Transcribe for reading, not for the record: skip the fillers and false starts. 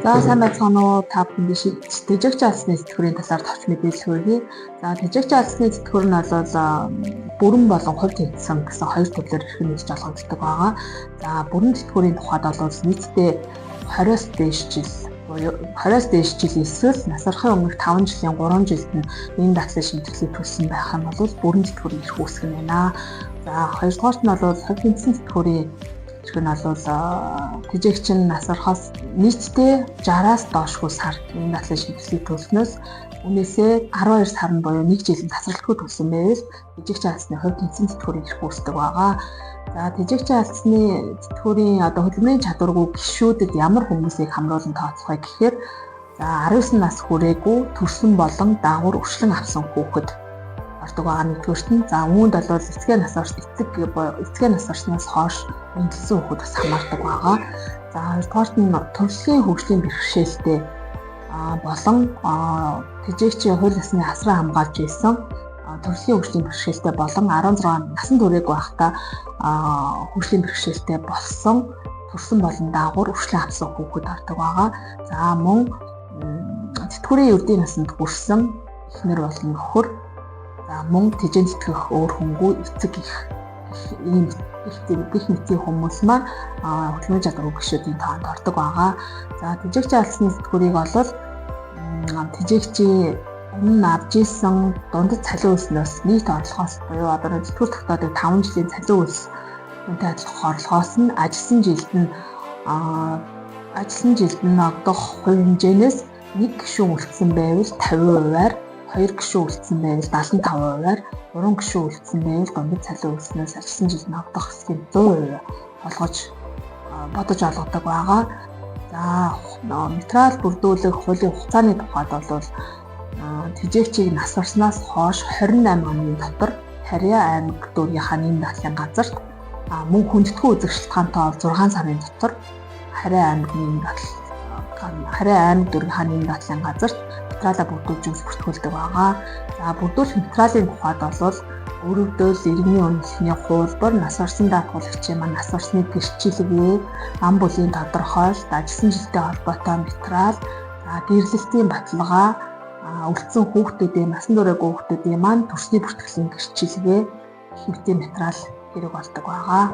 За сайн байцгаана уу? Та бүхэнд тэжээгч алсны сэтгүүрийн талаар товч мэдээлэл хүргэе. За тэжээгч алсны сэтгүүр нь бол бүрэн болон хувь тэмцсэн гэсэн хоёр төрлөөр хэрхэн нэгж олгогддог байгаа. За бүрэн сэтгүүрийн тухайд бол нийтдээ 20-с дээш жил эсвэл насрахын өмнөх 5 жилийн 3 жилд нь энэ дагсан шимтгэлийг төлсөн байх нь бол бүрэн сэтгүүрийн эрх үүсгэх юм байна. За хоёрдугаарт нь бол хувь тэмцсэн сэтгүүрийн эрх нь бол тэжээгч нь насрахаас нийтдээ 60-аас доошгүй сар энэ дагсан шимтгэлийг төлснөөс үнээсээ 12 сар нь буюу 1 жилийн тасралтгүй төлсөн байвал тэжээгч алсны хувь тэмцсэн сэтгүүрийн эрх үүсдэг байгаа. За тэжээгч алсны сэтгүүрийн хөдөлмөрийн чадваргүй гишүүдэд ямар хүмүүсийг хамруулан тооцох вэ гэхээр за 19 нас хүрээгүй төрсөн болон даавар өршлөн авсан хүүхэд ордог байгаа нэгдүгээрт нь. За үүнд бол эцгээ нас орсноос хойш үнэлсэн хүүхэд бас хамаардаг байгаа. За хоёрдугаарт нь төрөлхийн хөгжлийн бэрхшээлтэй болон тэжээгчийн хууль ёсны асран хамгаалж ирсэн төрөлхийн хөгжлийн бэрхшээлтэй болон 16 насан туршаагүй байхдаа хөгжлийн бэрхшээлтэй төрсөн болон даавар өршлөн авсан хүүхэд ордог байгаа. За мөн тэтгэврийн ердийн насанд хүрсэн эхнэр болон нөхөр мөн тэжээнд итгэх өөр хүнгүй эцэг ийм гих мэтийн хүмүүс маань хөдөлмөрийн чадваргүй гишүүдийн тоонд ордог байгаа. За тэжээгч алсны сэтгүүрийг бол тэжээгчийн өмнө авж исэн дундад цалин үлснээс нийт орлогоос буюу одоо сэтгүүр тогтоодог 5 жилийн цалин үлс үнэтэй адилхан орлогоос нь ажилласан жилд нь огдох хувь хэмжээнээс 1 гишүүн үлдсэн байвал 50%-аар 2 гишүүн үлдсэн байвал 75%-аар 3 гишүүн үлдсэн байвал дундад цалин үлснээс ажилласан жилд нь огдох хэсгийг 100% бодож олгодог байгаа. За материал бүрдүүлэх хуулийн хугацааны тухайд бол тэжээгчийг насварснаас хойш 28 хоногийн дотор Харьяа аймаг дүүргийнхаа нийгэм даатгалын газарт мөн хүндэтгэл үзэх шалтгаантай 6 сарын дотор Харьяа аймаг дүүргийнхаа нийгэм даатгалын газарт материалаа бүрдүүлж бүртгүүлдэг байгаа. За бүрдүүлэх материалын тухайд бол өрөвдөл, иргэний үнэлгээний хуулбар, нас орсон даатгалагчийн маань нас орсны гэрчлэгээ, ам бүлийн тодорхойлолт, ажилласан жилтэй холбоотой материал, гэрлэлтийн баталгаа, үлдсэн хүүхдүүдийн насан туршаагүй хүүхдүүдийн маань төрсний бүртгэлийн гэрчлэгээ гэх мэтийн материал хэрэг болдог байгаа.